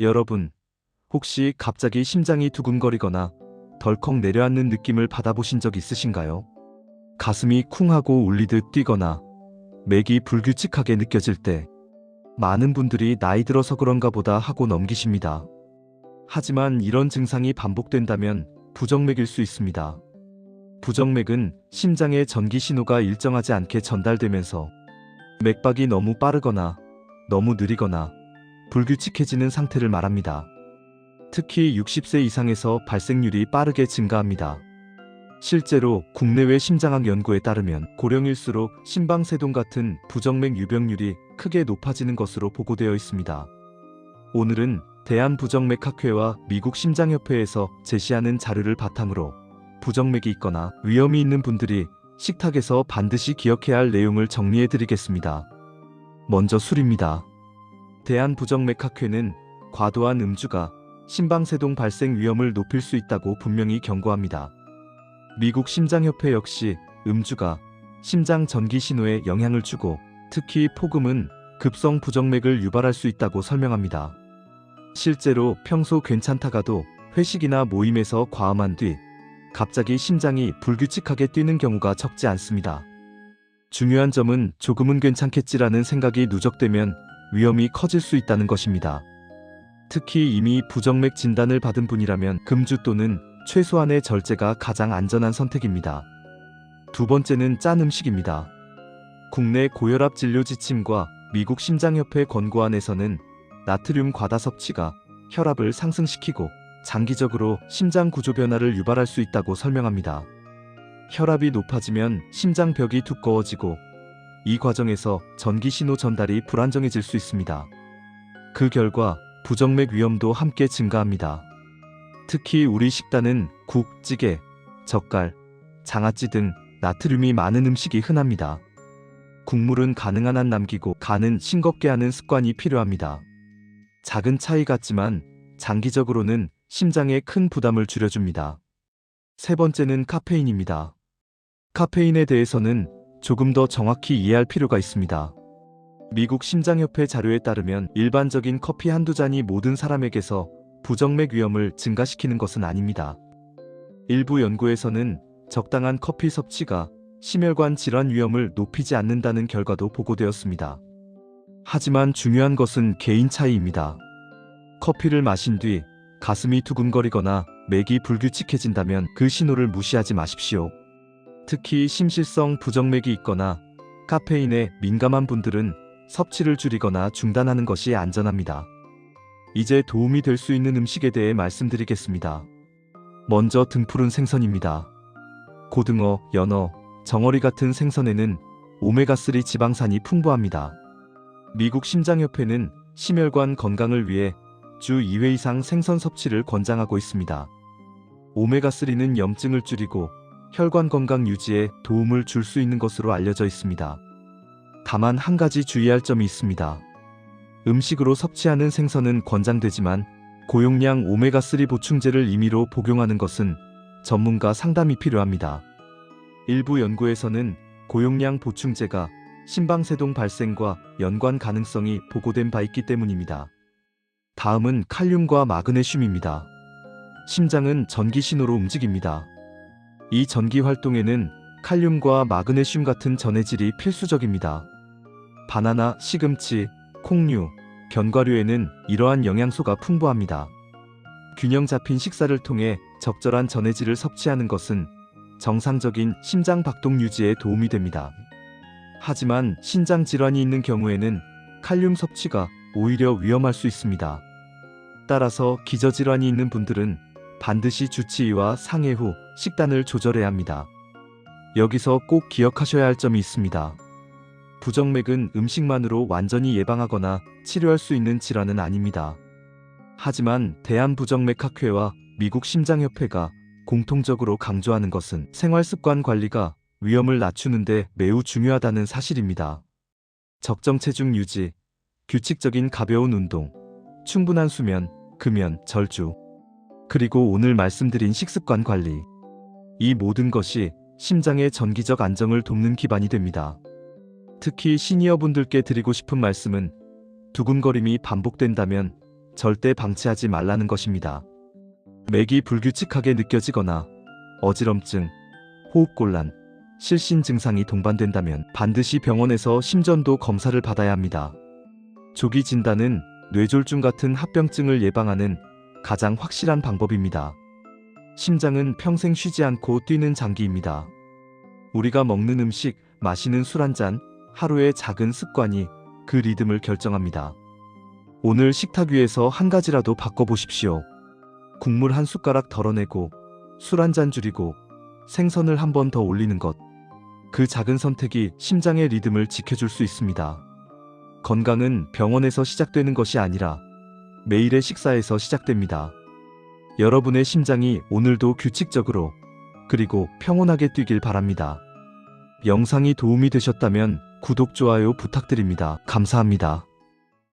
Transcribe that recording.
여러분, 혹시 갑자기 심장이 두근거리거나 덜컥 내려앉는 느낌을 받아보신 적 있으신가요? 가슴이 쿵하고 울리듯 뛰거나 맥이 불규칙하게 느껴질 때 많은 분들이 나이 들어서 그런가 보다 하고 넘기십니다. 하지만 이런 증상이 반복된다면 부정맥일 수 있습니다. 부정맥은 심장의 전기 신호가 일정하지 않게 전달되면서 맥박이 너무 빠르거나 너무 느리거나 불규칙해지는 상태를 말합니다. 특히 60세 이상에서 발생률이 빠르게 증가합니다. 실제로 국내외 심장학 연구에 따르면 고령일수록 심방세동 같은 부정맥 유병률이 크게 높아지는 것으로 보고되어 있습니다. 오늘은 대한부정맥학회와 미국 심장협회에서 제시하는 자료를 바탕으로 부정맥이 있거나 위험이 있는 분들이 식탁에서 반드시 기억해야 할 내용을 정리해 드리겠습니다. 먼저 술입니다. 대한부정맥학회는 과도한 음주가 심방세동 발생 위험을 높일 수 있다고 분명히 경고합니다. 미국 심장협회 역시 음주가 심장 전기 신호에 영향을 주고 특히 폭음은 급성 부정맥을 유발할 수 있다고 설명합니다. 실제로 평소 괜찮다가도 회식이나 모임에서 과음한 뒤 갑자기 심장이 불규칙하게 뛰는 경우가 적지 않습니다. 중요한 점은 조금은 괜찮겠지라는 생각이 누적되면 위험이 커질 수 있다는 것입니다. 특히 이미 부정맥 진단을 받은 분이라면 금주 또는 최소한의 절제가 가장 안전한 선택입니다. 두 번째는 짠 음식입니다. 국내 고혈압 진료 지침과 미국 심장협회 권고안에서는 나트륨 과다 섭취가 혈압을 상승시키고 장기적으로 심장 구조 변화를 유발할 수 있다고 설명합니다. 혈압이 높아지면 심장벽이 두꺼워지고 이 과정에서 전기신호 전달이 불안정해질 수 있습니다. 그 결과 부정맥 위험도 함께 증가합니다. 특히 우리 식단은 국, 찌개, 젓갈, 장아찌 등 나트륨이 많은 음식이 흔합니다. 국물은 가능한 한 남기고 간은 싱겁게 하는 습관이 필요합니다. 작은 차이 같지만 장기적으로는 심장에 큰 부담을 줄여줍니다. 세 번째는 카페인입니다. 카페인에 대해서는 조금 더 정확히 이해할 필요가 있습니다. 미국 심장협회 자료에 따르면 일반적인 커피 한두 잔이 모든 사람에게서 부정맥 위험을 증가시키는 것은 아닙니다. 일부 연구에서는 적당한 커피 섭취가 심혈관 질환 위험을 높이지 않는다는 결과도 보고되었습니다. 하지만 중요한 것은 개인 차이입니다. 커피를 마신 뒤 가슴이 두근거리거나 맥이 불규칙해진다면 그 신호를 무시하지 마십시오. 특히 심실성 부정맥이 있거나 카페인에 민감한 분들은 섭취를 줄이거나 중단하는 것이 안전합니다. 이제 도움이 될 수 있는 음식에 대해 말씀드리겠습니다. 먼저 등푸른 생선입니다. 고등어, 연어, 정어리 같은 생선에는 오메가3 지방산이 풍부합니다. 미국 심장협회는 심혈관 건강을 위해 주 2회 이상 생선 섭취를 권장하고 있습니다. 오메가3는 염증을 줄이고 혈관 건강 유지에 도움을 줄 수 있는 것으로 알려져 있습니다. 다만 한 가지 주의할 점이 있습니다. 음식으로 섭취하는 생선은 권장되지만 고용량 오메가3 보충제를 임의로 복용하는 것은 전문가 상담이 필요합니다. 일부 연구에서는 고용량 보충제가 심방세동 발생과 연관 가능성이 보고된 바 있기 때문입니다. 다음은 칼륨과 마그네슘입니다. 심장은 전기 신호로 움직입니다. 이 전기 활동에는 칼륨과 마그네슘 같은 전해질이 필수적입니다. 바나나, 시금치, 콩류, 견과류에는 이러한 영양소가 풍부합니다. 균형 잡힌 식사를 통해 적절한 전해질을 섭취하는 것은 정상적인 심장 박동 유지에 도움이 됩니다. 하지만 신장 질환이 있는 경우에는 칼륨 섭취가 오히려 위험할 수 있습니다. 따라서 기저질환이 있는 분들은 반드시 주치의와 상의 후 식단을 조절해야 합니다. 여기서 꼭 기억하셔야 할 점이 있습니다. 부정맥은 음식만으로 완전히 예방하거나 치료할 수 있는 질환은 아닙니다. 하지만 대한부정맥학회와 미국 심장협회가 공통적으로 강조하는 것은 생활습관 관리가 위험을 낮추는 데 매우 중요하다는 사실입니다. 적정 체중 유지, 규칙적인 가벼운 운동, 충분한 수면, 금연, 절주, 그리고 오늘 말씀드린 식습관 관리. 이 모든 것이 심장의 전기적 안정을 돕는 기반이 됩니다. 특히 시니어분들께 드리고 싶은 말씀은 두근거림이 반복된다면 절대 방치하지 말라는 것입니다. 맥이 불규칙하게 느껴지거나 어지럼증, 호흡곤란, 실신 증상이 동반된다면 반드시 병원에서 심전도 검사를 받아야 합니다. 조기 진단은 뇌졸중 같은 합병증을 예방하는 가장 확실한 방법입니다. 심장은 평생 쉬지 않고 뛰는 장기입니다. 우리가 먹는 음식, 마시는 술 한 잔, 하루의 작은 습관이 그 리듬을 결정합니다. 오늘 식탁 위에서 한 가지라도 바꿔보십시오. 국물 한 숟가락 덜어내고 술 한 잔 줄이고 생선을 한 번 더 올리는 것. 그 작은 선택이 심장의 리듬을 지켜줄 수 있습니다. 건강은 병원에서 시작되는 것이 아니라 매일의 식사에서 시작됩니다. 여러분의 심장이 오늘도 규칙적으로 그리고 평온하게 뛰길 바랍니다. 영상이 도움이 되셨다면 구독, 좋아요 부탁드립니다. 감사합니다.